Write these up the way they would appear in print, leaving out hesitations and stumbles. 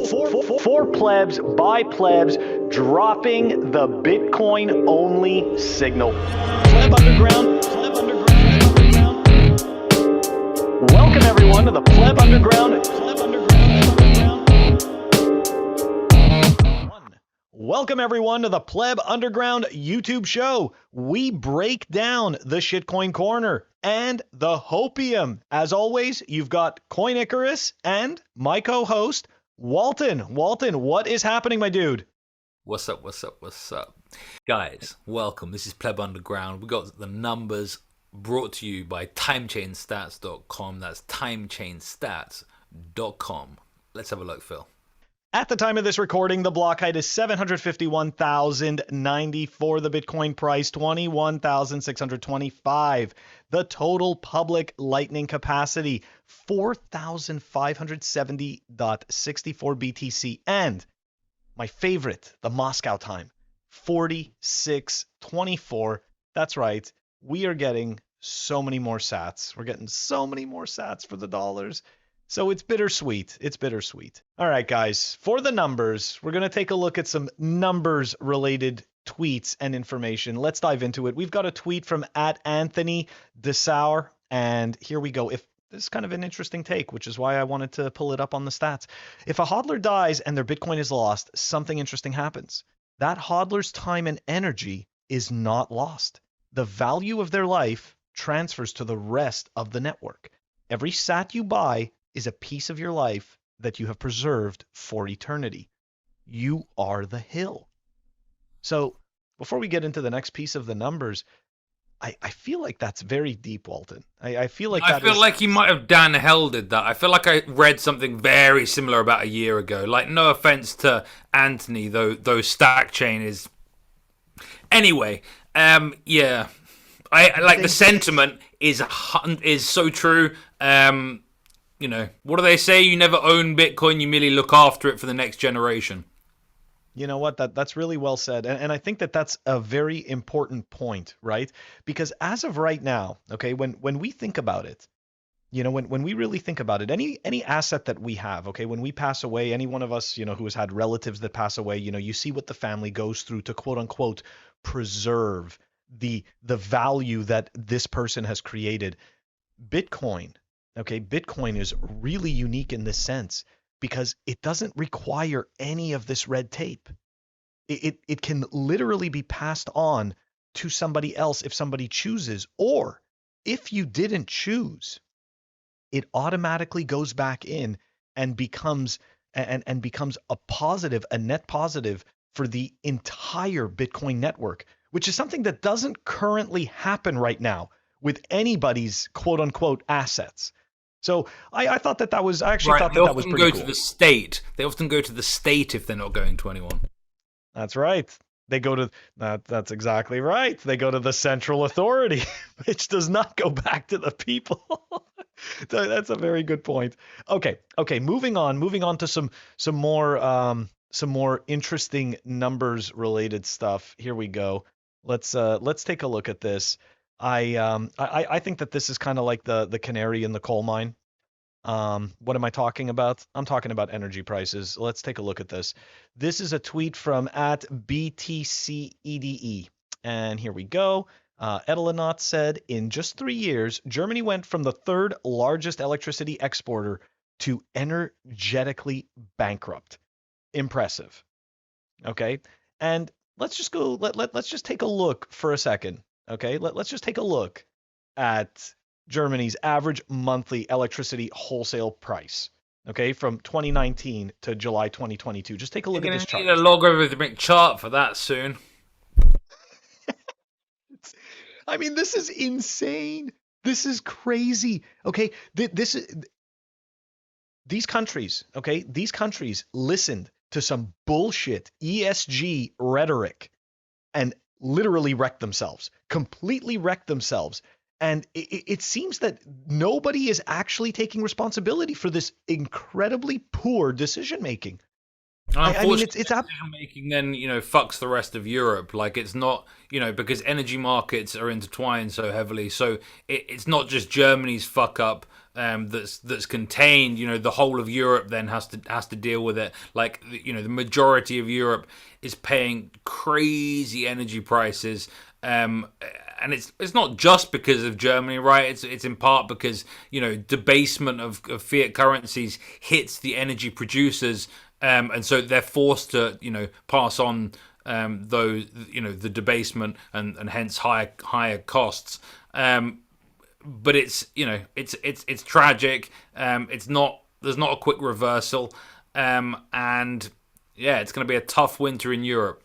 For plebs, by plebs, dropping the Bitcoin only signal. Pleb Underground. Welcome everyone to the Pleb Underground. Welcome everyone to the Pleb Underground YouTube show. We break down the Shitcoin Corner and the Hopium. As always, you've got Coin Icarus and my co-host, Walton. Walton, what is happening, my dude? What's up? Guys, welcome. This is Pleb Underground. We got the numbers brought to you by timechainstats.com. That's timechainstats.com. Let's have a look, Phil. At the time of this recording, the block height is 751,094. The Bitcoin price, 21,625. The total public Lightning capacity, 4,570.64 BTC. And my favorite, the Moscow time, 4624. That's right. We are getting so many more sats. We're getting so many more sats for the dollars. So it's bittersweet. It's bittersweet. All right, guys, for the numbers, we're going to take a look at some numbers related tweets and information. Let's dive into it. We've got a tweet from @Anthony Dessauer, and here we go. If this is kind of an interesting take, which is why I wanted to pull it up on the stats. If a hodler dies and their Bitcoin is lost, something interesting happens. That hodler's time and energy is not lost. The value of their life transfers to the rest of the network. Every sat you buy is a piece of your life that you have preserved for eternity. You are the hill. So before we get into the next piece of the numbers, I feel like that's very deep, Walton. I feel like like he might have Dan Hell did that. I feel like I read something very similar about a year ago. Like, no offense to Anthony, though Stack Chain is... Anyway, yeah. I like the sentiment is so true. You know, what do they say? You never own Bitcoin, you merely look after it for the next generation. You know what? That's really well said. And I think that that's a very important point, right? Because as of right now, okay, when we think about it, you know, when we really think about it, any asset that we have, okay, when we pass away, any one of us, you know, who has had relatives that pass away, you know, you see what the family goes through to quote unquote preserve the value that this person has created. Bitcoin, okay, Bitcoin is really unique in this sense because it doesn't require any of this red tape. It can literally be passed on to somebody else if somebody chooses, or if you didn't choose, it automatically goes back in and becomes a positive, a net positive for the entire Bitcoin network, which is something that doesn't currently happen right now with anybody's quote unquote assets. So I thought that was, I actually thought that was pretty cool. They often go to the state. They often go to the state if they're not going to anyone. That's right. They go to, that's exactly right. They go to the central authority, which does not go back to the people. So that's a very good point. Okay. Moving on to some more interesting numbers related stuff. Here we go. Let's take a look at this. I think that this is kind of like the canary in the coal mine. What am I talking about? I'm talking about energy prices. Let's take a look at this. This is a tweet from @BTCEDE. And here we go. Edelanot said, in just 3 years, Germany went from the third largest electricity exporter to energetically bankrupt. Impressive. Okay. And let's just go, let's just take a look for a second. Okay, let's just take a look at Germany's average monthly electricity wholesale price. Okay, from 2019 to July 2022. Just take a look at this chart. You're going to need a logarithmic chart for that soon. I mean, this is insane. This is crazy. Okay, these countries, okay, these countries listened to some bullshit ESG rhetoric and literally wrecked themselves, completely wrecked themselves. And it seems that nobody is actually taking responsibility for this incredibly poor decision making. I mean, it's decision making then, you know, fucks the rest of Europe. Like, it's not, you know, because energy markets are intertwined so heavily. So it's not just Germany's fuck up. that's contained. The whole of Europe then has to deal with it. Like, the majority of Europe is paying crazy energy prices. And it's not just because of Germany, right? It's in part because debasement of fiat currencies hits the energy producers, and so they're forced to pass on those the debasement and hence higher costs. But it's tragic. There's not a quick reversal, and yeah, it's going to be a tough winter in Europe.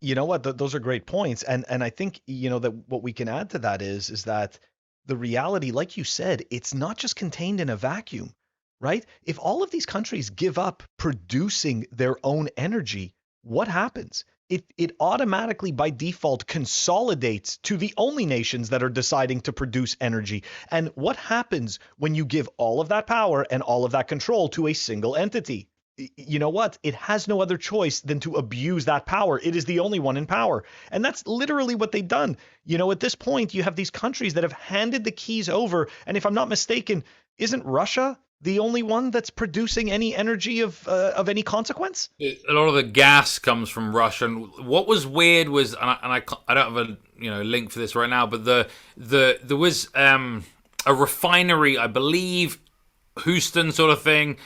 You know what? Those are great points, and I think that what we can add to that is that the reality, like you said, it's not just contained in a vacuum, right? If all of these countries give up producing their own energy, what happens? It automatically by default consolidates to the only nations that are deciding to produce energy. And what happens when you give all of that power and all of that control to a single entity? You know what? It has no other choice than to abuse that power. It is the only one in power. And that's literally what they've done. At this point, you have these countries that have handed the keys over. And if I'm not mistaken, isn't Russia the only one that's producing any energy of any consequence? A lot of the gas comes from Russia. And what was weird was, and I don't have a link for this right now, but there was a refinery, I believe, Houston sort of thing,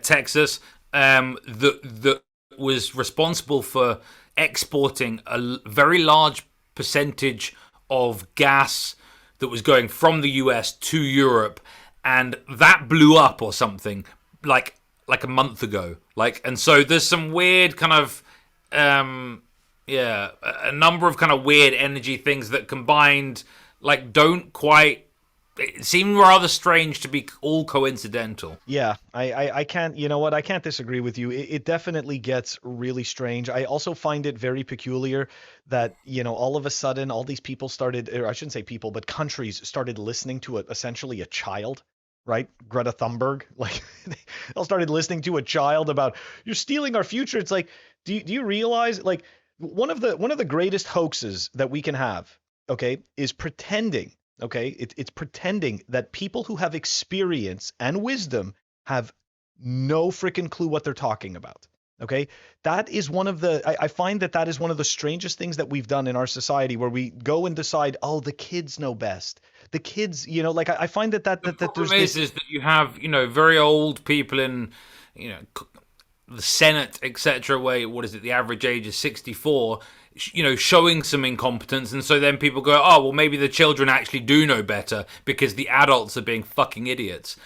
Texas, that was responsible for exporting a very large percentage of gas that was going from the US to Europe, and that blew up or something like a month ago. And so there's some weird kind of a number of kind of weird energy things that combined don't quite. It seemed rather strange to be all coincidental. Yeah, I can't, I can't disagree with you. It definitely gets really strange. I also find it very peculiar that, all of a sudden all these people started, or I shouldn't say people, but countries started listening to essentially a child, right? Greta Thunberg, they all started listening to a child about, you're stealing our future. It's like, do you realize, one of the greatest hoaxes that we can have, okay, is pretending. Okay, it's pretending that people who have experience and wisdom have no freaking clue what they're talking about. Okay, that is one of I find that is one of the strangest things that we've done in our society, where we go and decide, oh, the kids know best. The kids, I find that the problem is that you have very old people in the Senate, etc., where the average age is 64. Showing some incompetence, and so then people go, oh, well, maybe the children actually do know better because the adults are being fucking idiots.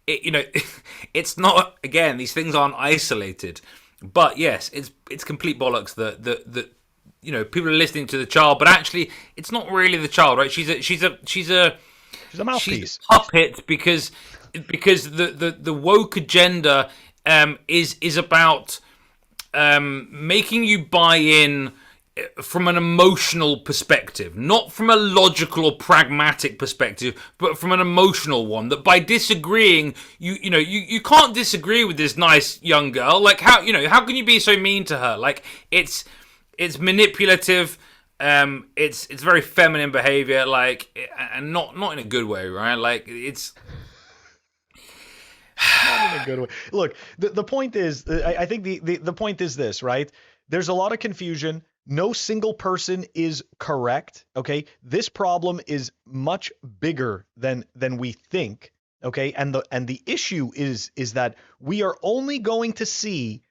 It's not, again, these things aren't isolated, but yes, it's complete bollocks that people are listening to the child, but actually it's not really the child, right? She's a mouthpiece. She's a puppet because the woke agenda is about making you buy in from an emotional perspective, not from a logical or pragmatic perspective, but from an emotional one. That by disagreeing, you can't disagree with this nice young girl. How can you be so mean to her? It's manipulative. It's very feminine behavior. And not in a good way, right? It's. Not in a good way. Look, the point is, I think the point is this, right? There's a lot of confusion. No single person is correct. Okay, this problem is much bigger than we think. Okay, and the issue is that we are only going to see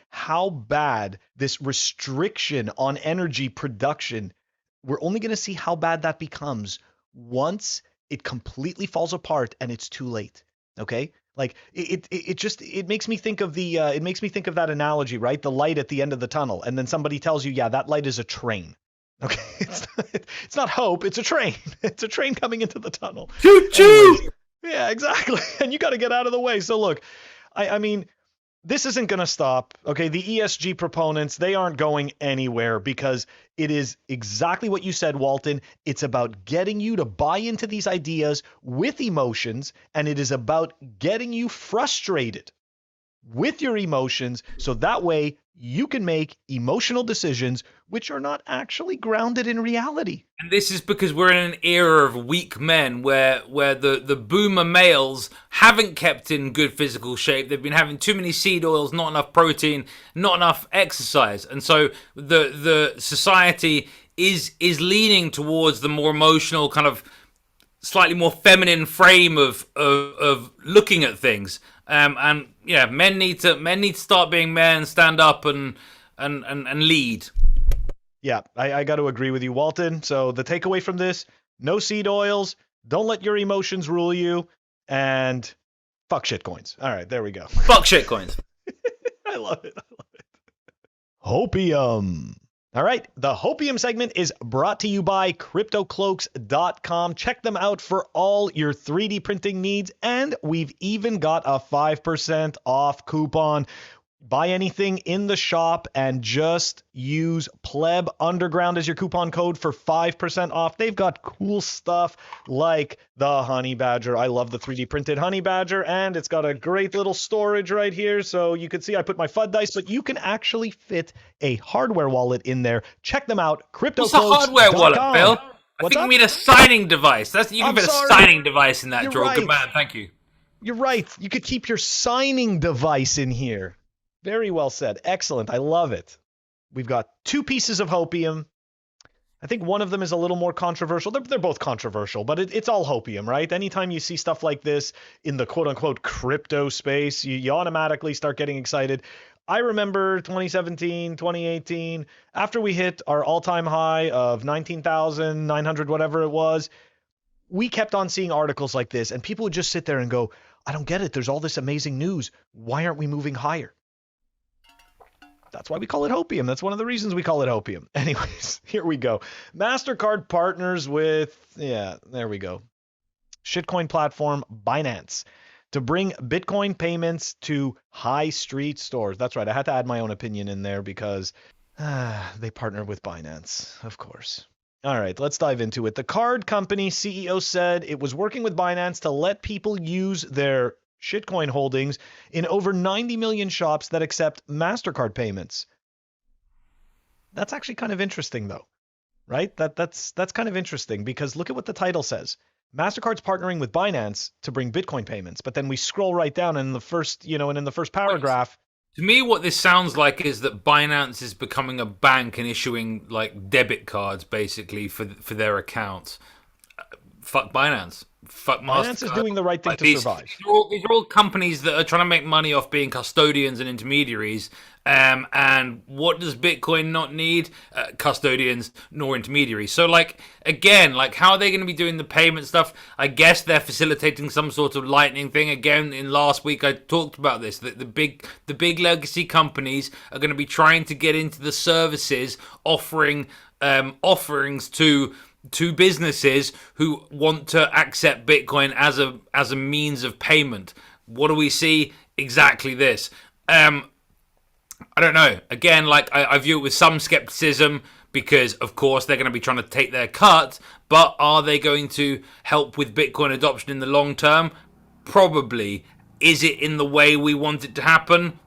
how bad this restriction on energy production. We're only going to see how bad that becomes once it completely falls apart and it's too late. Okay, it makes me think of that analogy, right? The light at the end of the tunnel, and then somebody tells you, yeah, that light is a train. Okay, it's not hope, it's a train. It's a train coming into the tunnel. Choo choo. Yeah, exactly. And you got to get out of the way. So look, I mean, this isn't going to stop. Okay, the ESG proponents, they aren't going anywhere because it is exactly what you said, Walton. It's about getting you to buy into these ideas with emotions, and it is about getting you frustrated with your emotions, so that way you can make emotional decisions which are not actually grounded in reality. And this is because we're in an era of weak men where the boomer males haven't kept in good physical shape. They've been having too many seed oils, not enough protein, not enough exercise. And so the society is leaning towards the more emotional, kind of slightly more feminine frame of looking at things. And yeah, men need to start being men, stand up and lead. Yeah, I got to agree with you, Walton. So the takeaway from this, no seed oils, don't let your emotions rule you, and fuck shitcoins. All right, there we go. Fuck shitcoins. I love it. Hopium. All right, the Hopium segment is brought to you by CryptoCloaks.com. Check them out for all your 3D printing needs, and we've even got a 5% off coupon. Buy anything in the shop and just use PlebUnderground as your coupon code for 5% off. They've got cool stuff like the Honey Badger. I love the 3D printed Honey Badger, and it's got a great little storage right here. So you can see I put my FUD dice, but you can actually fit a hardware wallet in there. Check them out. CryptoCloaks.com. What's a hardware wallet, Bill? I think you mean a signing device. You can fit a signing device in that drawer. Right. Good man, thank you. You're right. You could keep your signing device in here. Very well said. Excellent. I love it. We've got two pieces of Hopium. I think one of them is a little more controversial. They're both controversial, but it's all Hopium, right? Anytime you see stuff like this in the quote-unquote crypto space, you automatically start getting excited. I remember 2017, 2018, after we hit our all-time high of 19,900, whatever it was, we kept on seeing articles like this, and people would just sit there and go, I don't get it. There's all this amazing news. Why aren't we moving higher? That's why we call it Hopium. That's one of the reasons we call it Hopium. Anyways, here we go. MasterCard partners with, there we go, shitcoin platform Binance to bring Bitcoin payments to high street stores. That's right. I had to add my own opinion in there because they partner with Binance, of course. All right, let's dive into it. The card company CEO said it was working with Binance to let people use their shitcoin holdings in over 90 million shops that accept MasterCard payments. That's actually kind of interesting though, right? That's kind of interesting because look at what the title says. MasterCard's partnering with Binance to bring Bitcoin payments, but then we scroll right down and in the first paragraph. To me, what this sounds like is that Binance is becoming a bank and issuing like debit cards basically for their accounts. Fuck Binance. Fuck Binance is doing the right thing to survive. These are all companies that are trying to make money off being custodians and intermediaries. And what does Bitcoin not need? Custodians nor intermediaries. So, how are they going to be doing the payment stuff? I guess they're facilitating some sort of lightning thing. Again, in last week I talked about this. That the big legacy companies are going to be trying to get into the services, offering offerings to businesses who want to accept Bitcoin as a means of payment. What do we see? Exactly this. I don't know. Again, I view it with some skepticism because, of course, they're going to be trying to take their cut. But are they going to help with Bitcoin adoption in the long term? Probably. Is it in the way we want it to happen?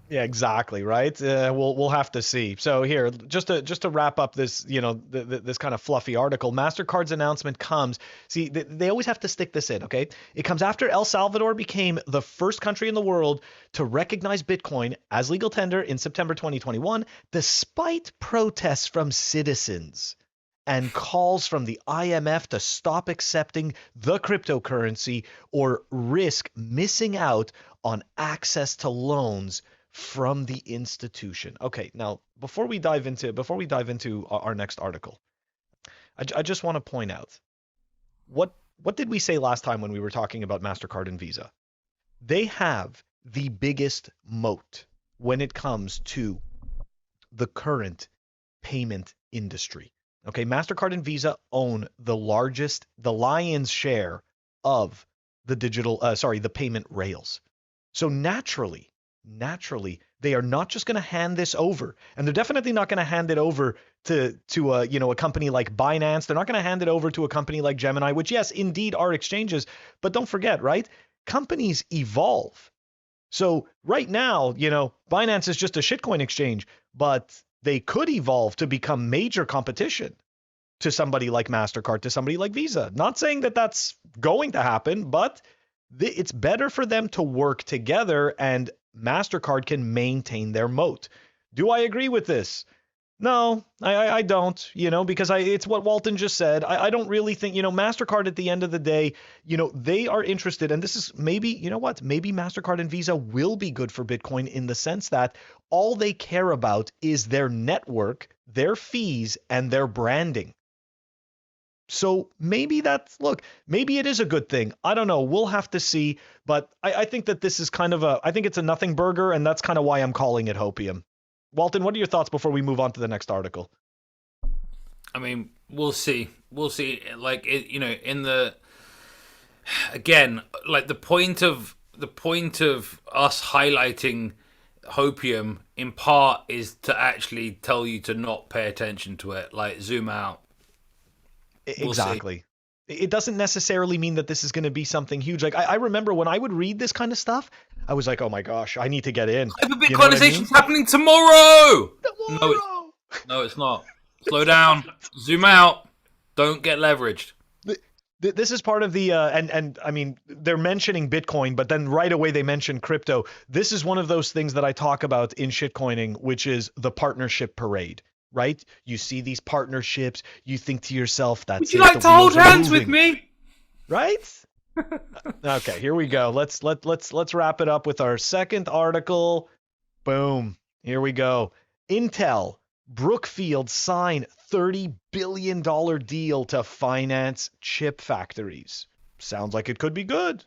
Yeah, exactly, right? We'll have to see. So here, just to wrap up this, this kind of fluffy article, MasterCard's announcement comes. See, they always have to stick this in, okay? It comes after El Salvador became the first country in the world to recognize Bitcoin as legal tender in September 2021, despite protests from citizens and calls from the IMF to stop accepting the cryptocurrency or risk missing out on access to loans from the institution. Okay, now before we dive into our next article, I just want to point out what did we say last time when we were talking about MasterCard and Visa? They have the biggest moat when it comes to the current payment industry. Okay, MasterCard and Visa own the lion's share of the the payment rails. So naturally, they are not just going to hand this over, and they're definitely not going to hand it over to a company like Binance. They're not going to hand it over to a company like Gemini, which yes, indeed are exchanges, but don't forget, right? Companies evolve. So right now, Binance is just a shitcoin exchange, but they could evolve to become major competition to somebody like MasterCard, to somebody like Visa. Not saying that that's going to happen, but it's better for them to work together and MasterCard can maintain their moat. Do I agree with this? No, I don't, because it's what Walton just said. I don't really think, MasterCard at the end of the day, they are interested, and this is maybe, maybe MasterCard and Visa will be good for Bitcoin in the sense that all they care about is their network, their fees, and their branding. So maybe maybe it is a good thing. I don't know. We'll have to see. But I think that this is I think it's a nothing burger, and that's kind of why I'm calling it Hopium. Walton, what are your thoughts before we move on to the next article? I mean, we'll see. We'll see. Like, again, like the point of us highlighting Hopium in part is to actually tell you to not pay attention to it. Like, zoom out. Exactly. It doesn't necessarily mean that this is going to be something huge. Like I remember when I would read this kind of stuff, I was like, oh my gosh, I need to get in. Hyper-Bitcoinization's happening tomorrow! No, it's not. Slow down. Zoom out. Don't get leveraged. This is part of the, and I mean, they're mentioning Bitcoin, but then right away they mention crypto. This is one of those things that I talk about in shitcoining, which is the partnership parade. Right? You see these partnerships, you think to yourself, that's Would you like to hold hands with me? Right? Okay, here we go. Let's wrap it up with our second article. Boom. Here we go. Intel, Brookfield sign $30 billion deal to finance chip factories. Sounds like it could be good.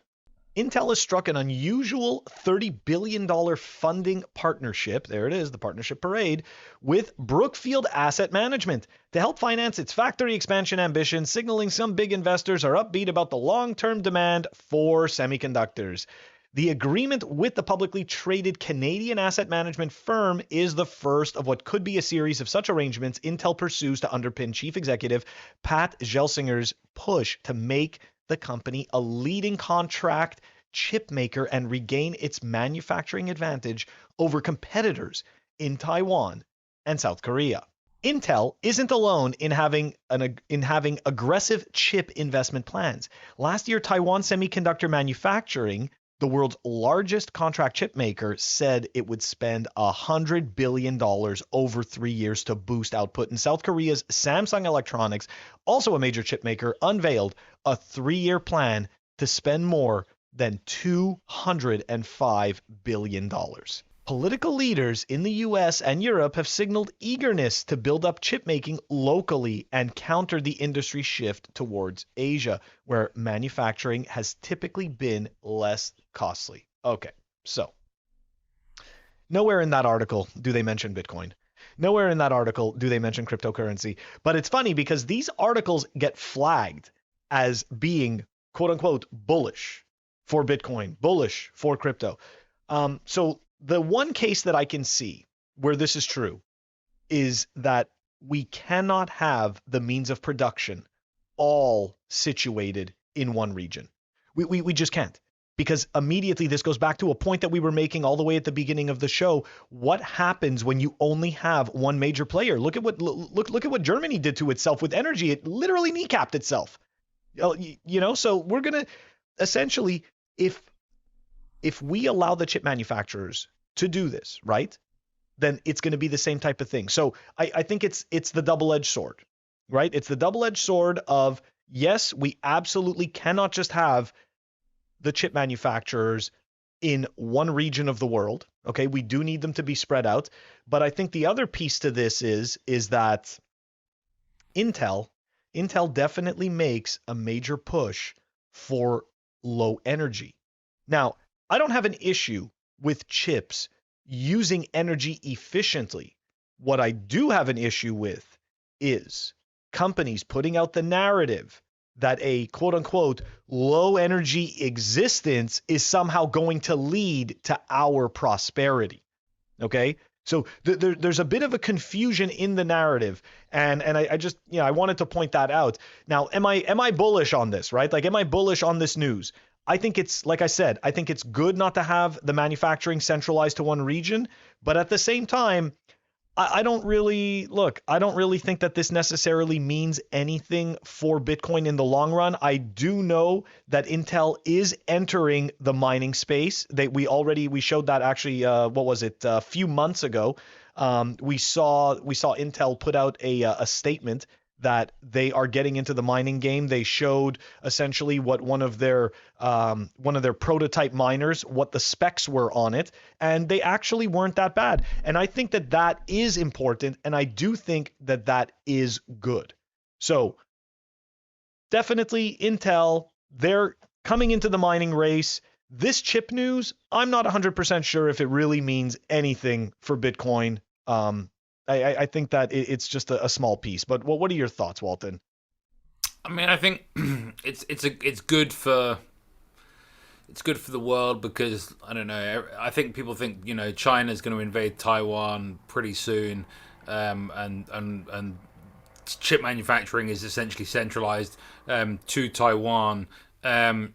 Intel has struck an unusual $30 billion funding partnership, there it is, the partnership parade, with Brookfield Asset Management to help finance its factory expansion ambitions, signaling some big investors are upbeat about the long-term demand for semiconductors. The agreement with the publicly traded Canadian asset management firm is the first of what could be a series of such arrangements Intel pursues to underpin Chief Executive Pat Gelsinger's push to make the company a leading contract chip maker and regain its manufacturing advantage over competitors in Taiwan and South Korea. Intel isn't alone in having aggressive chip investment plans. Last year, Taiwan Semiconductor Manufacturing, the world's largest contract chip maker, said it would spend $100 billion over 3 years to boost output. And South Korea's Samsung Electronics, also a major chip maker, unveiled a 3-year plan to spend more than $205 billion. Political leaders in the US and Europe have signaled eagerness to build up chip making locally and counter the industry shift towards Asia, where manufacturing has typically been less costly. Okay, so nowhere in that article do they mention Bitcoin. Nowhere in that article do they mention cryptocurrency. But it's funny because these articles get flagged as being quote unquote bullish for Bitcoin, bullish for crypto. So the one case that I can see where this is true is that we cannot have the means of production all situated in one region. We just can't. Because immediately this goes back to a point that we were making all the way at the beginning of the show. What happens when you only have one major player? Look at what Germany did to itself with energy. It literally kneecapped itself. So we're going to essentially, if we allow the chip manufacturers to do this, right, then it's going to be the same type of thing. So I think it's the double-edged sword, right? It's the double-edged sword of, yes, we absolutely cannot just have the chip manufacturers in one region of the world. Okay, we do need them to be spread out. But I think the other piece to this is that Intel definitely makes a major push for low energy. Now, I don't have an issue with chips using energy efficiently. What I do have an issue with is companies putting out the narrative that a quote unquote low energy existence is somehow going to lead to our prosperity. Okay? So there's a bit of a confusion in the narrative, and I just, I wanted to point that out. Now, am I bullish on this, right? Like, am I bullish on this news? I think it's, like I said, I think it's good not to have the manufacturing centralized to one region, but at the same time, I don't really look. I don't really think that this necessarily means anything for Bitcoin in the long run. I do know that Intel is entering the mining space. We showed that actually. What was it? A few months ago, we saw Intel put out a statement that they are getting into the mining game. They showed essentially what one of their prototype miners, what the specs were on it, and they actually weren't that bad. And I think that that is important, and I do think that that is good. So definitely Intel, they're coming into the mining race. This chip news, I'm not 100% sure if it really means anything for Bitcoin. I think that it's just a small piece. But what are your thoughts, Walton? I mean, I think it's good for the world because I don't know. I think people think China's going to invade Taiwan pretty soon, and chip manufacturing is essentially centralized to Taiwan. And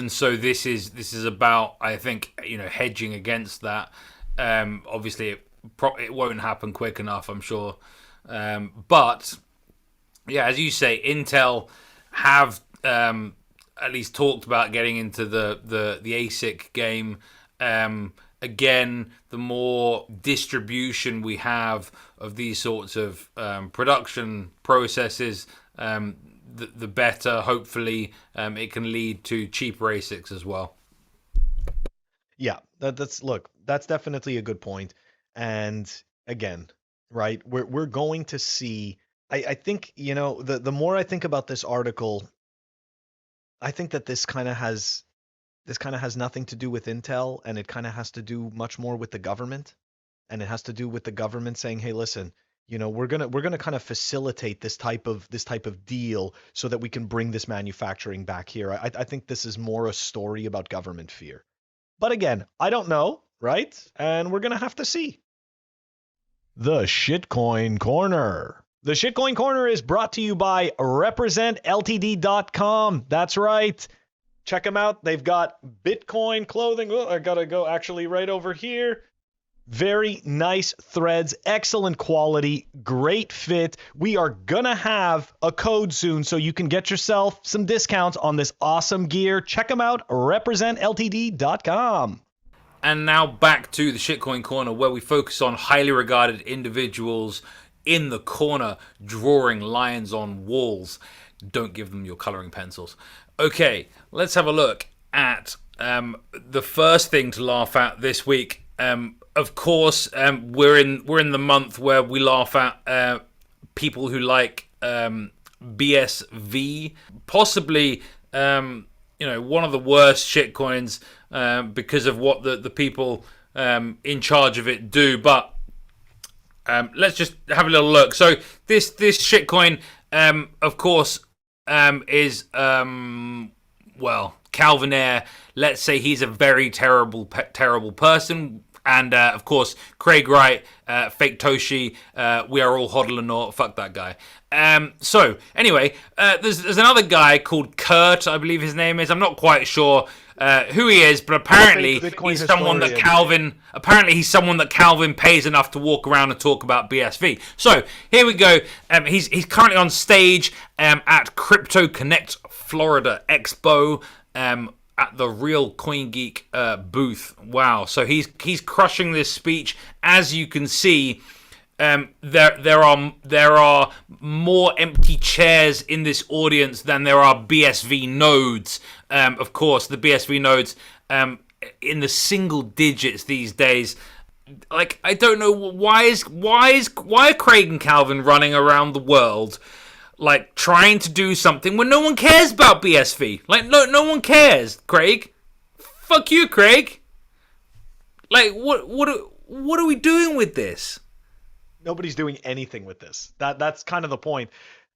so this is about, I think, hedging against that. Obviously, it won't happen quick enough, I'm sure. But yeah, as you say, Intel have at least talked about getting into the ASIC game. Again, the more distribution we have of these sorts of production processes, the better. Hopefully, it can lead to cheaper ASICs as well. Yeah, that's definitely a good point. And again, right, we're going to see. I think the more I think about this article, I think that this kind of has nothing to do with Intel, and it kind of has to do much more with the government, and it has to do with the government saying, "Hey, listen, we're gonna kind of facilitate this type of deal so that we can bring this manufacturing back here." I think this is more a story about government fear. But again, I don't know, right? And we're gonna have to see. The Shitcoin Corner. The Shitcoin Corner is brought to you by representltd.com. That's right. Check them out. They've got Bitcoin clothing. Oh, I gotta go actually right over here. Very nice threads, excellent quality, great fit. We are gonna have a code soon so you can get yourself some discounts on this awesome gear. Check them out, representltd.com. And now back to the Shitcoin Corner, where we focus on highly regarded individuals in the corner drawing lines on walls. Don't give them your coloring pencils. Okay, let's have a look at the first thing to laugh at this week. Of course, we're in the month where we laugh at people who like BSV, possibly one of the worst shitcoins because of what the people in charge of it do. But let's just have a little look. So this shitcoin, of course, is Calvin Ayre. Let's say he's a very terrible person. And, of course, Craig Wright, Fake Toshi, we are all hodl or fuck that guy. So, anyway, there's another guy called Kurt, I believe his name is. I'm not quite sure who he is, but apparently he's someone that Calvin pays enough to walk around and talk about BSV. So, here we go. He's currently on stage at Crypto Connect Florida Expo. At the Real CoinGeek booth. Wow. So he's crushing this speech. As you can see, there are more empty chairs in this audience than there are BSV nodes. Of course, the BSV nodes in the single digits these days. Like, I don't know why are Craig and Calvin running around the world like trying to do something when no one cares about BSV. Like no one cares, Craig. Fuck you, Craig. Like what are we doing with this? Nobody's doing anything with this. That's kind of the point.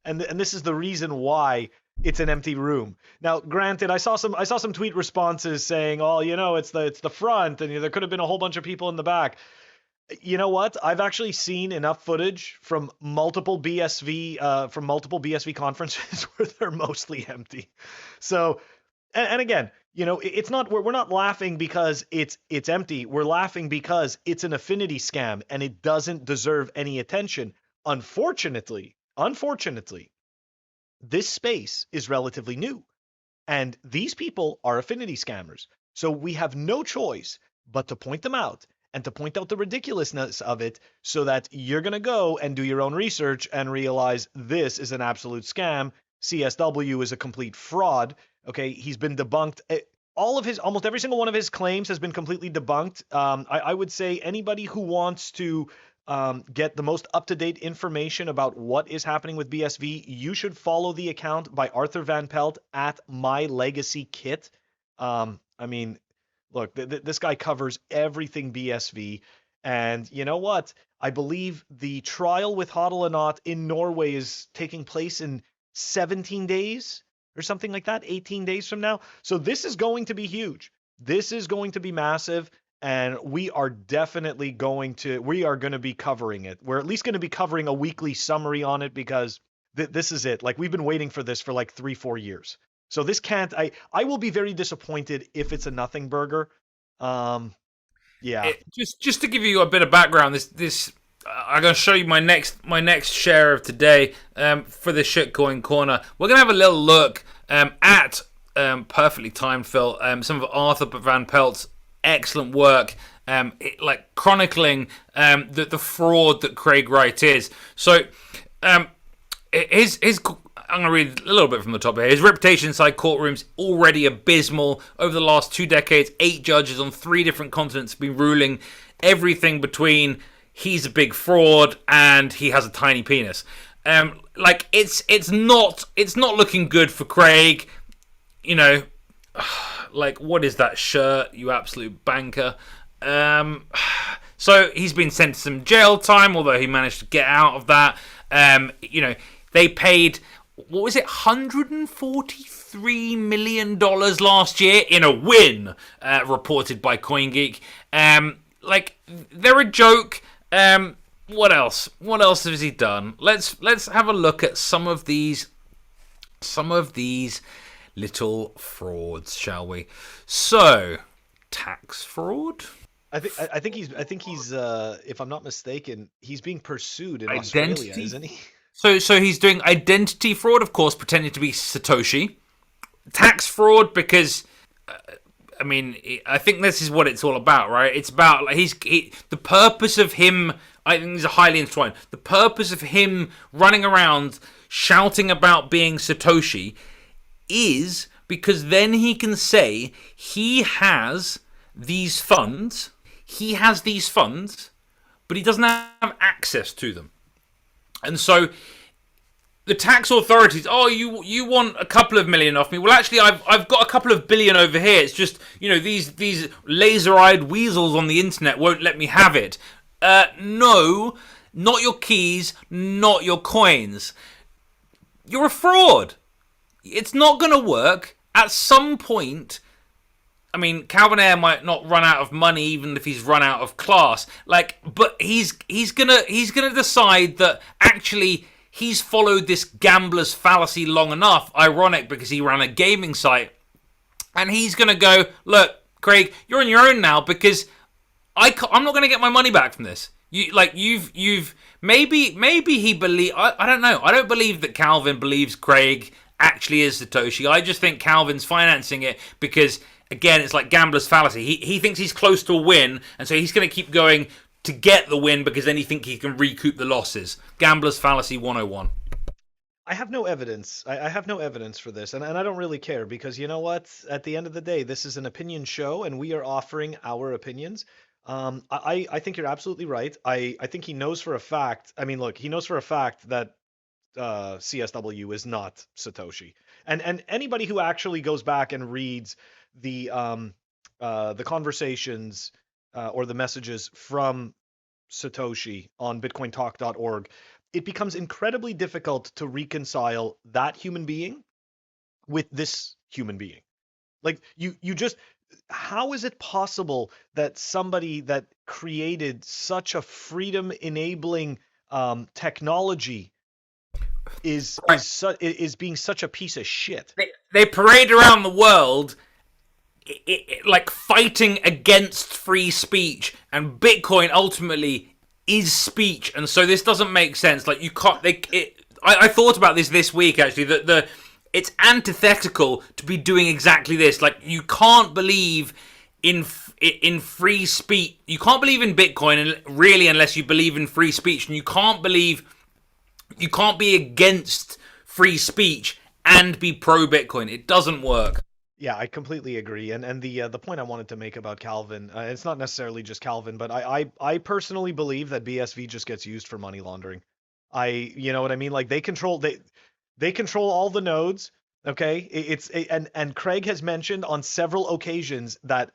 And this is the reason why it's an empty room. Now, granted, I saw some tweet responses saying, "Oh, it's the front and there could have been a whole bunch of people in the back." You know what? I've actually seen enough footage from multiple BSV conferences where they're mostly empty. So, and again, It's not we're not laughing because it's empty. We're laughing because it's an affinity scam and it doesn't deserve any attention. Unfortunately, this space is relatively new. And these people are affinity scammers. So we have no choice but to point them out and to point out the ridiculousness of it so that you're going to go and do your own research and realize this is an absolute scam. CSW is a complete fraud. Okay, he's been debunked. Almost every single one of his claims has been completely debunked. I would say anybody who wants to get the most up-to-date information about what is happening with BSV, you should follow the account by Arthur Van Pelt at My Legacy Kit. I mean, look, this guy covers everything BSV, and you know what? I believe the trial with Hodl in Norway is taking place in 17 days or something like that, 18 days from now. So this is going to be huge. This is going to be massive. And we are going to be covering it. We're at least going to be covering a weekly summary on it because this is it. Like we've been waiting for this for like 3-4 years. So this can't, I will be very disappointed if it's a nothing burger. Yeah. Just to give you a bit of background, this I'm going to show you my next share of today for the Shitcoin Corner. We're going to have a little look at perfectly timed, Phil, some of Arthur Van Pelt's excellent work, like chronicling the fraud that Craig Wright is. So, his I'm going to read a little bit from the top here. His reputation inside courtrooms already abysmal. Over the last 2 decades, 8 judges on 3 different continents have been ruling everything between he's a big fraud and he has a tiny penis. Like it's not looking good for Craig. Like, what is that shirt, you absolute banker? So he's been sent to some jail time, although he managed to get out of that. They paid, what was it, $143 million last year in a win, reported by CoinGeek. Like, they're a joke. What else? What else has he done? Let's have a look at some of these little frauds, shall we? So, tax fraud. I think he's if I'm not mistaken, he's being pursued in Australia, isn't he? So he's doing identity fraud, of course, pretending to be Satoshi. Tax fraud because I think this is what it's all about, right? It's about like the purpose of him. I think these are highly intertwined. The purpose of him running around shouting about being Satoshi is because then he can say he has these funds, but he doesn't have access to them. And so the tax authorities, you want a couple of million off me? Well, actually, I've got a couple of billion over here. It's just, these laser-eyed weasels on the internet won't let me have it. No, not your keys, not your coins. You're a fraud. It's not going to work. At some point, Calvin Ayre might not run out of money, even if he's run out of class. But he's gonna decide that actually he's followed this gambler's fallacy long enough. Ironic because he ran a gaming site, and he's gonna go, look, Craig, you're on your own now because I'm not gonna get my money back from this. You've maybe he believe. I don't know. I don't believe that Calvin believes Craig actually is Satoshi. I just think Calvin's financing it because, again, it's like gambler's fallacy. He thinks he's close to a win, and so he's going to keep going to get the win because then he thinks he can recoup the losses. Gambler's fallacy 101. I have no evidence. I have no evidence for this, and I don't really care because you know what? At the end of the day, this is an opinion show, and we are offering our opinions. I think you're absolutely right. I think he knows for a fact. Look, he knows for a fact that CSW is not Satoshi, and anybody who actually goes back and reads the conversations or the messages from Satoshi on BitcoinTalk.org, it becomes incredibly difficult to reconcile that human being with this human being. Like you just, how is it possible that somebody that created such a freedom enabling technology is being such a piece of shit? They parade around the world like fighting against free speech, and Bitcoin ultimately is speech, and so this doesn't make sense. Like you can't. I thought about this week actually, that it's antithetical to be doing exactly this. Like you can't believe in free speech. You can't believe in Bitcoin really unless you believe in free speech, and you can't be against free speech and be pro Bitcoin. It doesn't work. Yeah, I completely agree. And the point I wanted to make about Calvin, it's not necessarily just Calvin, but I personally believe that BSV just gets used for money laundering. You know what I mean? Like they control all the nodes. Okay, and Craig has mentioned on several occasions that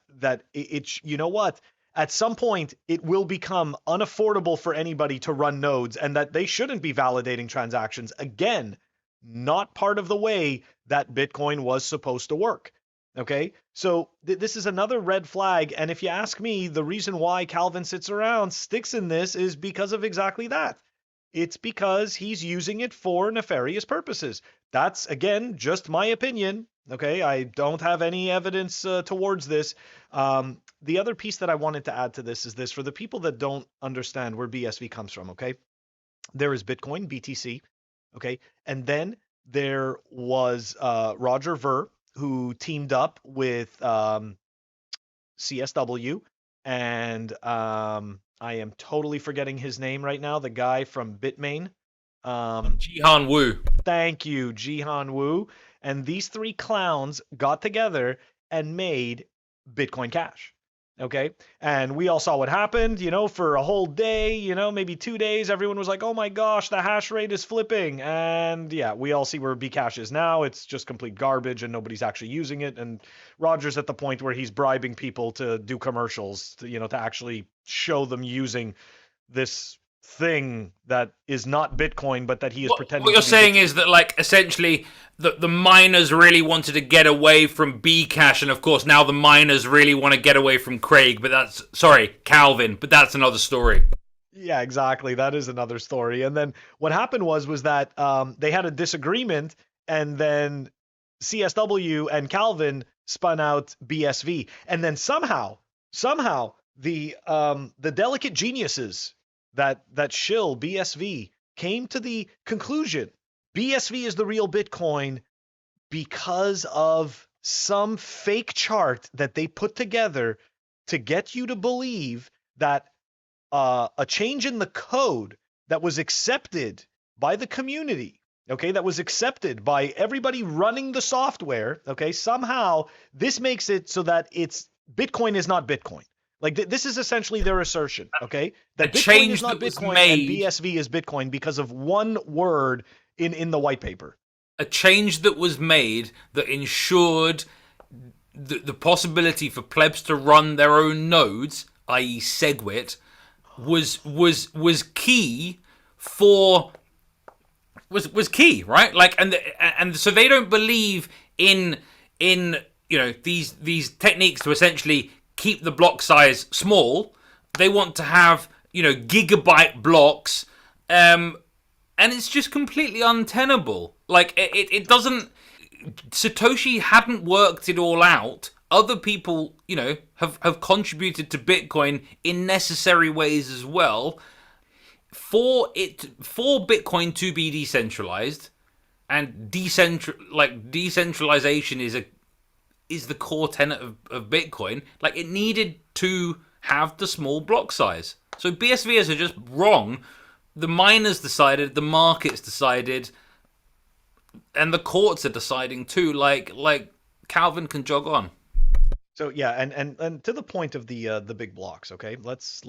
it's, you know what? At some point, it will become unaffordable for anybody to run nodes, and that they shouldn't be validating transactions. Again, not part of the way that Bitcoin was supposed to work. Okay, so this is another red flag. And if you ask me, the reason why Calvin sits around, sticks in this, is because of exactly that. It's because he's using it for nefarious purposes. That's, again, just my opinion. Okay, I don't have any evidence towards this. The other piece that I wanted to add to this is this: for the people that don't understand where BSV comes from, okay, there is Bitcoin, BTC, okay, and then there was Roger Ver, who teamed up with CSW, and I am totally forgetting his name right now, the guy from Bitmain. Jihan Wu. Thank you, Jihan Wu. And these three clowns got together and made Bitcoin Cash. Okay. And we all saw what happened, for a whole day, maybe 2 days. Everyone was like, oh my gosh, the hash rate is flipping. And yeah, we all see where Bcash is now. It's just complete garbage and nobody's actually using it. And Roger's at the point where he's bribing people to do commercials, to actually show them using this thing that is not Bitcoin, but that he is pretending. What you're to be saying Bitcoin. is that, like, essentially, the miners really wanted to get away from Bcash, and of course now the miners really want to get away from Craig. But Calvin. But that's another story. Yeah, exactly. That is another story. And then what happened was that they had a disagreement, and then CSW and Calvin spun out BSV, and then somehow the delicate geniuses that shill BSV came to the conclusion BSV is the real Bitcoin because of some fake chart that they put together to get you to believe that a change in the code that was accepted by the community, okay, that was accepted by everybody running the software, okay, somehow this makes it so that Bitcoin is not Bitcoin. Like this is essentially their assertion, okay, that Bitcoin is not Bitcoin and BSV is Bitcoin because of one word in the white paper. A change that was made that ensured the possibility for plebs to run their own nodes, i.e. SegWit, was key for was key, right? Like, and so they don't believe in these techniques to essentially keep the block size small. They want to have gigabyte blocks, and it's just completely untenable. Like it doesn't. Satoshi hadn't worked it all out. Other people, have contributed to Bitcoin in necessary ways as well. For Bitcoin to be decentralized, and decentralization is the core tenet of Bitcoin. Like, it needed to have the small block size. So BSVs are just wrong. The miners decided, the markets decided, and the courts are deciding too. Like Calvin can jog on. So yeah, and to the point of the big blocks, okay? Let's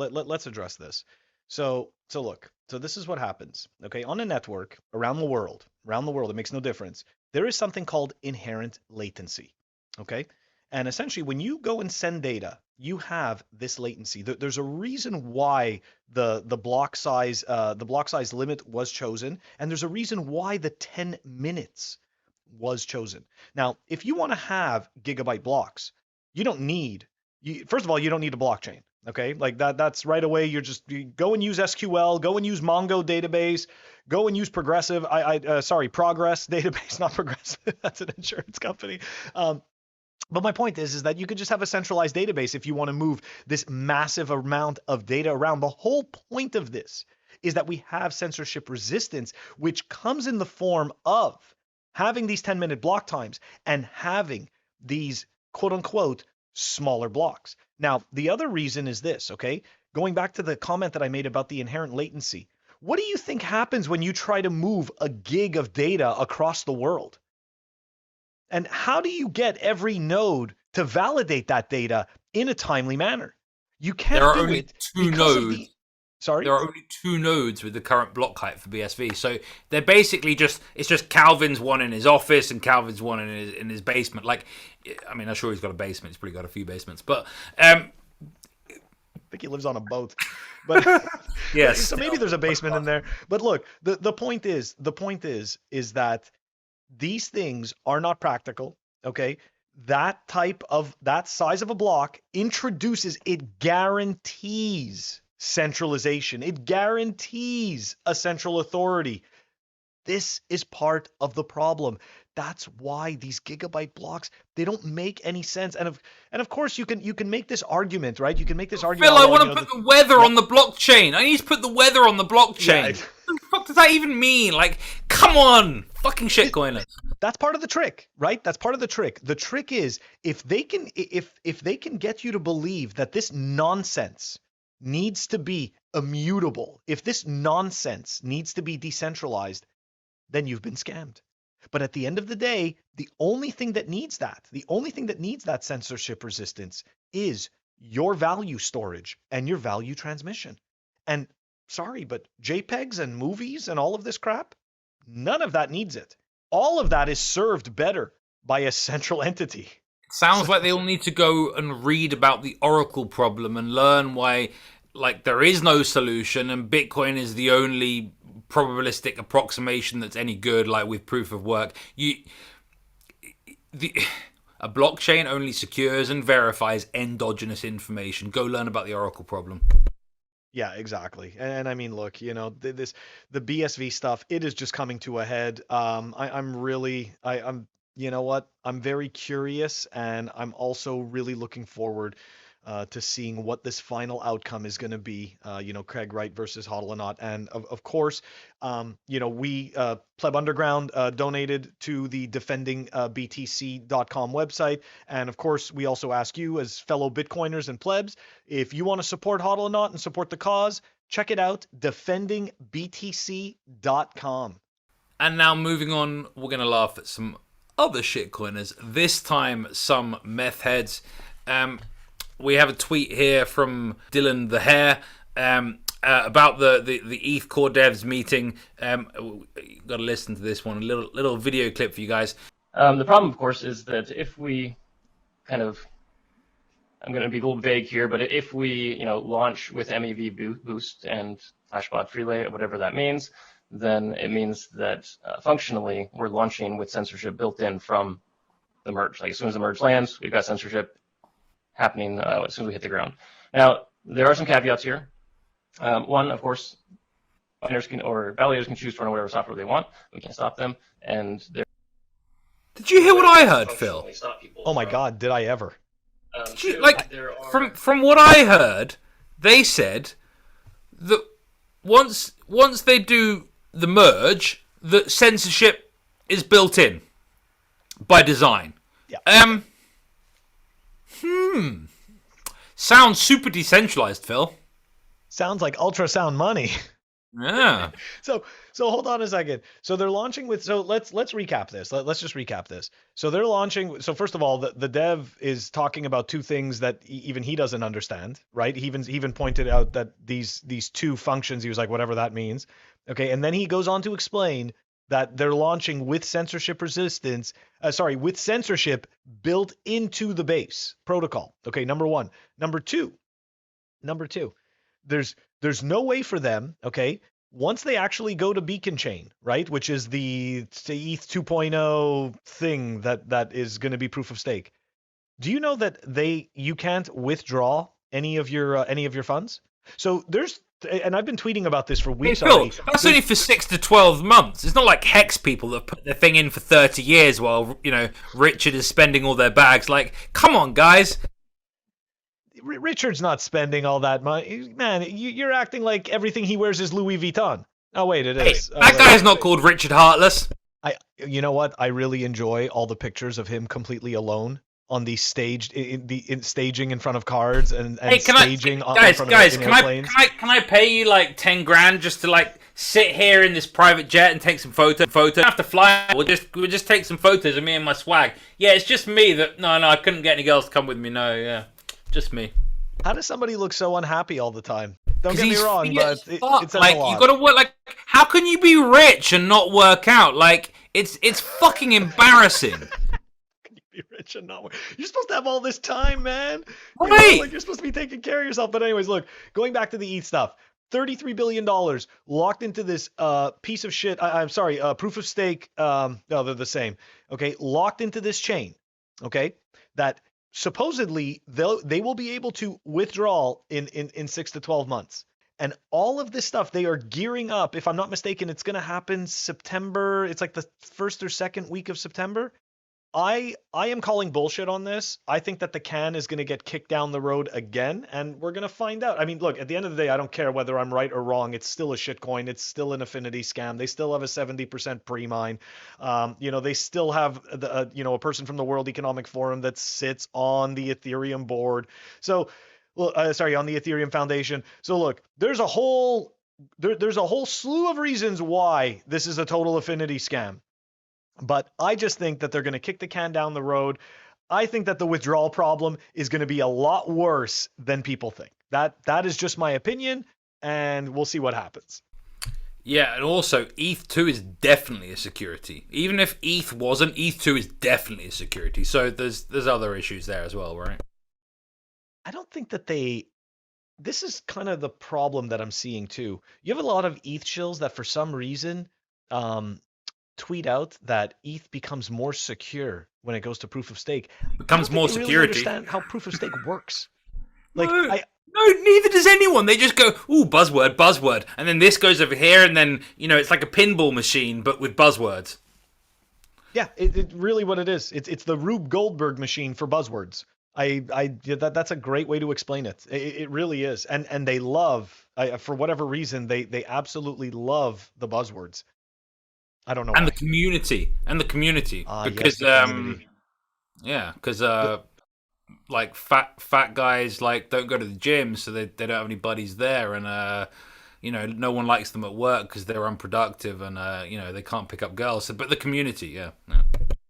address this. So look, so this is what happens, okay? On a network around the world, it makes no difference. There is something called inherent latency, okay? And essentially, when you go and send data, you have this latency. There's a reason why the block size limit was chosen, and there's a reason why the 10 minutes was chosen. Now, if you want to have gigabyte blocks, you don't need. First of all, you don't need a blockchain. Okay, like that's right away. You go and use SQL, go and use Mongo database, go and use Progress database, not Progressive. That's an insurance company. But my point is that you could just have a centralized database if you want to move this massive amount of data around. The whole point of this is that we have censorship resistance, which comes in the form of having these 10-minute block times and having these quote unquote smaller blocks. Now, the other reason is this, okay? Going back to the comment that I made about the inherent latency. What do you think happens when you try to move a gig of data across the world? And how do you get every node to validate that data in a timely manner? You There can't are do only it two because of nodes. the. Sorry? There are only two nodes with the current block height for BSV, so they're basically it's just Calvin's one in his office and Calvin's one in his basement. Like, I mean, I'm sure he's got a basement. He's probably got a few basements, but I think he lives on a boat. But yes. so maybe there's a basement in there. But look, the point is that these things are not practical, okay? That size of a block it guarantees centralization. It guarantees a central authority. This is part of the problem. That's why these gigabyte blocks, they don't make any sense. And of course you can make this argument, right? You can make this argument. Phil, I want to put the weather on the blockchain. I need to put the weather on the blockchain. Yeah. What the fuck does that even mean? Like, come on, fucking shitcoiners. That's part of the trick, right? That's part of the trick. The trick is if they can get you to believe that this nonsense needs to be immutable, if this nonsense needs to be decentralized, then you've been scammed. But at the end of the day, the only thing that needs that censorship resistance is your value storage and your value transmission. And sorry, but JPEGs and movies and all of this crap, none of that needs it. All of that is served better by a central entity. Sounds like they all need to go and read about the Oracle problem and learn why, like, there is no solution and Bitcoin is the only probabilistic approximation that's any good, like with proof of work. A blockchain only secures and verifies endogenous information. Go learn about the Oracle problem. Yeah, exactly. And I mean, look, the BSV stuff, it is just coming to a head. I'm you know what? I'm very curious, and I'm also really looking forward to seeing what this final outcome is going to be. Craig Wright versus Hodl. And of course, we Pleb Underground donated to the defending BTC.com website. And of course, we also ask you as fellow Bitcoiners and plebs, if you want to support Hodl and support the cause, check it out, defendingbtc.com. And now moving on, we're going to laugh at some other shitcoiners. This time, some meth heads. We have a tweet here from Dylan the Hare about the ETH Core Devs meeting. You've got to listen to this one. A little video clip for you guys. The problem, of course, is that if we I'm going to be a little vague here, but if we launch with MEV boost and Flashbot Relay, whatever that means, then it means that functionally we're launching with censorship built in from the merge. Like as soon as the merge lands, we've got censorship happening as soon as we hit the ground. Now, there are some caveats here. One, of course, validators can choose to run whatever software they want. We can't stop them. And did you hear what I heard, Phil? Oh my God, did I ever? From what I heard, they said that once they do the merge, that censorship is built in by design. Yeah. Sounds super decentralized, Phil. Sounds like ultrasound money. Yeah. So hold on a second. So they're launching with. So let's recap this. Let's just recap this. So they're launching. So first of all, the dev is talking about two things that even he doesn't understand, right? He even pointed out that these two functions. He was like, whatever that means. Okay, and then he goes on to explain that they're launching with censorship resistance. With censorship built into the base protocol. Okay, number one. Number two. There's no way for them, okay, once they actually go to Beacon Chain, right, which is the ETH 2.0 thing that is going to be proof of stake. Do you know that you can't withdraw any of your funds? So there's and I've been tweeting about this for Hey weeks Phil, already. that's only for 6 to 12 months. It's not like hex people that put their thing in for 30 years while Richard is spending all their bags. Like, come on, guys. Richard's not spending all that money, man. You're acting like everything he wears is Louis Vuitton. Oh wait, it Hey, is. that guy's not called Richard Heartless. You know what? I really enjoy all the pictures of him completely alone on the staged in staging in front of cards and Hey, staging guys, in front guys, of can airplanes. can I pay you like 10 grand just to like sit here in this private jet and take some photos? We don't have to fly. We'll just take some photos of me and my swag. Yeah, it's just me that no, I couldn't get any girls to come with me. No, yeah, just me. How does somebody look so unhappy all the time? Don't get me He's wrong, fit but as it fuck. says a Like lot. you gotta work. Like, how can you be rich and not work out? Like, it's fucking embarrassing. Be rich and not work. You're supposed to have all this time, man. You Right. know, like you're supposed to be taking care of yourself. But anyways, look, going back to the ETH stuff. $33 billion locked into this piece of shit. I'm sorry, proof of stake. No, they're the same. Okay, locked into this chain. Okay, that supposedly they will be able to withdraw in 6 to 12 months. And all of this stuff they are gearing up. If I'm not mistaken, it's going to happen September. It's like the first or second week of September. I am calling bullshit on this. I think that the can is going to get kicked down the road again, and we're going to find out. I mean, look, at the end of the day, I don't care whether I'm right or wrong. It's still a shitcoin. It's still an affinity scam. They still have a 70% pre-mine. They still have a person from the World Economic Forum that sits on the Ethereum board. So, on the Ethereum Foundation. So look, there's a whole slew of reasons why this is a total affinity scam. But I just think that they're going to kick the can down the road. I think that the withdrawal problem is going to be a lot worse than people think. That is just my opinion, and we'll see what happens. Yeah, and also ETH2 is definitely a security. Even if ETH wasn't, ETH2 is definitely a security. So there's other issues there as well, right? I don't think that this is kind of the problem that I'm seeing too. You have a lot of ETH shills that for some reason tweet out that ETH becomes more secure when it goes to proof of stake. Becomes more security. security. Really understand how proof of stake works? Like no, neither does anyone. They just go, ooh, buzzword, and then this goes over here, and then it's like a pinball machine but with buzzwords. Yeah, it really what it is. It's the Rube Goldberg machine for buzzwords. That's a great way to explain it. It really is, and they love for whatever reason they absolutely love the buzzwords. I don't know. And why. the community, because yes, community. Yeah, because like fat guys like don't go to the gym, so they don't have any buddies there, and no one likes them at work because they're unproductive, and they can't pick up girls. So, but the community, yeah.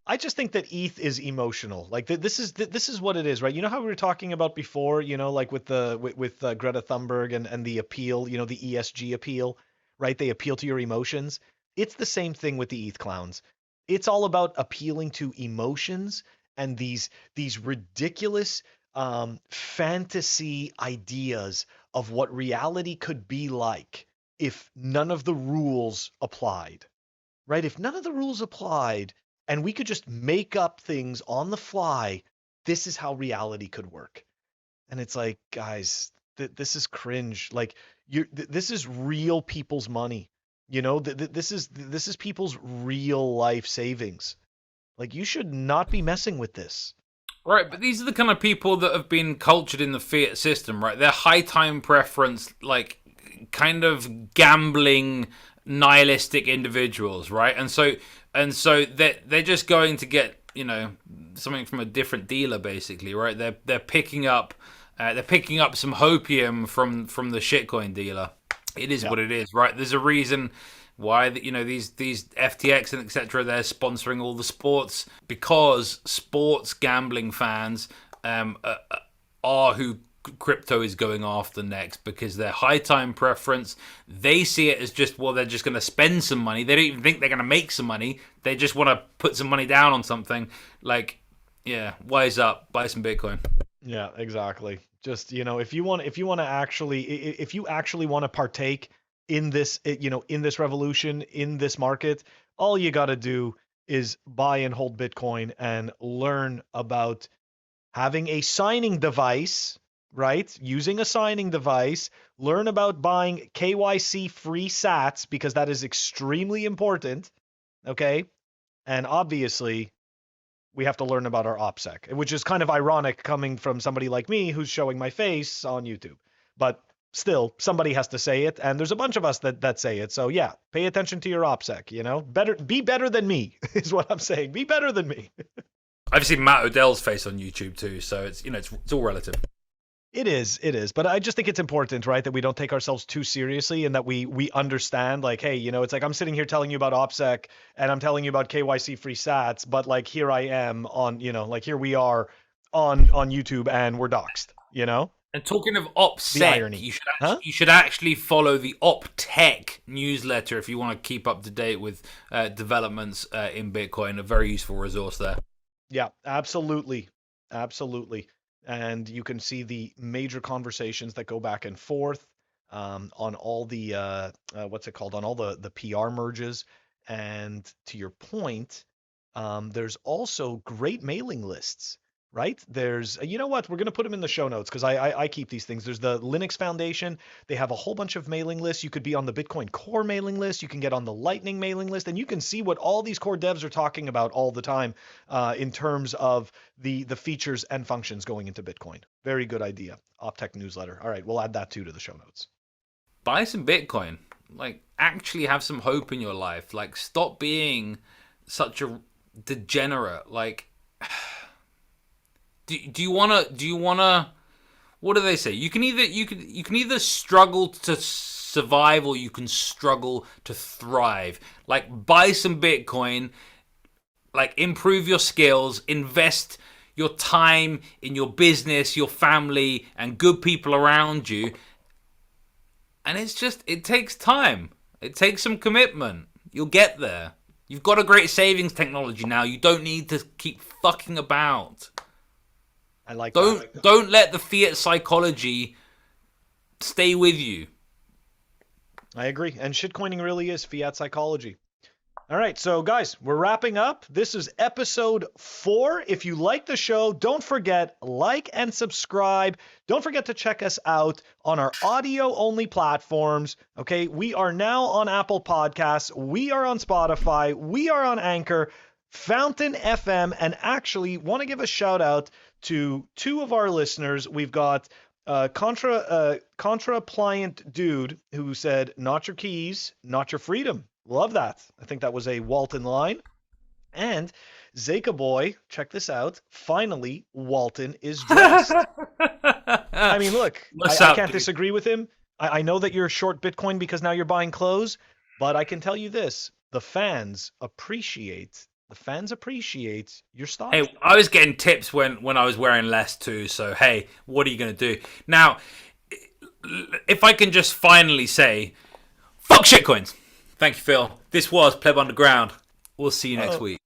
I just think that ETH is emotional. Like this is what it is, right? You know how we were talking about before, like with Greta Thunberg and the appeal, the ESG appeal, right? They appeal to your emotions. It's the same thing with the ETH clowns. It's all about appealing to emotions and these ridiculous fantasy ideas of what reality could be like if none of the rules applied, right? If none of the rules applied and we could just make up things on the fly, this is how reality could work. And it's like, guys, this is cringe. Like this is real people's money. This is people's real life savings. Like you should not be messing with this. Right, but these are the kind of people that have been cultured in the fiat system, right? They're high time preference, like kind of gambling, nihilistic individuals, right? And so they're just going to get something from a different dealer, basically, right? They're picking up some hopium from the shitcoin dealer. It is what it is, right? There's a reason why these FTX and etc. they're sponsoring all the sports, because sports gambling fans are who crypto is going after next, because their high time preference, they see it as just, well, they're just going to spend some money. They don't even think they're going to make some money. They just want to put some money down on something. Like, yeah, wise up, buy some Bitcoin. Yeah, exactly. Just, if you actually want to partake in this, in this revolution, in this market, all you got to do is buy and hold Bitcoin and learn about having a signing device right? Using a signing device, learn about buying KYC free sats because that is extremely important, okay? And obviously, we have to learn about our OPSEC, which is kind of ironic coming from somebody like me who's showing my face on YouTube. But still, somebody has to say it, and there's a bunch of us that say it. So yeah, pay attention to your OPSEC, you know? Be better than me is what I'm saying. Be better than me. I've seen Matt Odell's face on YouTube too, so it's it's all relative. It is. But I just think it's important, right, that we don't take ourselves too seriously and that we understand, like, hey, you know, it's like I'm sitting here telling you about OPSEC and I'm telling you about KYC free sats, but like here I am on, you know, like here we are on YouTube and we're doxxed, you know? And talking of The OPSEC, irony. you should actually follow the OpTech newsletter if you want to keep up to date with developments in Bitcoin. A very useful resource there. Yeah, absolutely. Absolutely. And you can see the major conversations that go back and forth on all the what's it called, on all the PR merges. And to your point, there's also great mailing lists, right? There's, you know what, we're going to put them in the show notes because I keep these things. There's the Linux Foundation. They have a whole bunch of mailing lists. You could be on the Bitcoin Core mailing list. You can get on the Lightning mailing list, and you can see what all these core devs are talking about all the time in terms of the features and functions going into Bitcoin. Very good idea. OpTech newsletter. All right, we'll add that too to the show notes. Buy some Bitcoin. Like, actually have some hope in your life. Like, stop being such a degenerate. Like, do you wanna what do they say? You can either struggle to survive or you can struggle to thrive. Like, buy some Bitcoin, like, improve your skills, invest your time in your business, your family, and good people around you. And it takes time. It takes some commitment. You'll get there. You've got a great savings technology now. You don't need to keep fucking about. I like that. Don't let the fiat psychology stay with you. I agree. And shitcoining really is fiat psychology. All right, so guys, we're wrapping up. This is episode 4. If you like the show, don't forget, like and subscribe. Don't forget to check us out on our audio-only platforms. Okay, we are now on Apple Podcasts. We are on Spotify. We are on Anchor, Fountain FM, and actually want to give a shout out to 2 of our listeners. We've got Contra Pliant Dude who said, "Not your keys, not your freedom." Love that. I think that was a Walton line. And Zeka Boy, check this out. Finally, Walton is dressed. I mean, look, I can't disagree with him. I know that you're short Bitcoin because now you're buying clothes, but I can tell you this. The fans appreciate your style. Hey, I was getting tips when I was wearing less too, so hey, what are you going to do? Now, if I can just finally say, fuck shitcoins. Thank you, Phil. This was Pleb Underground. We'll see you next week.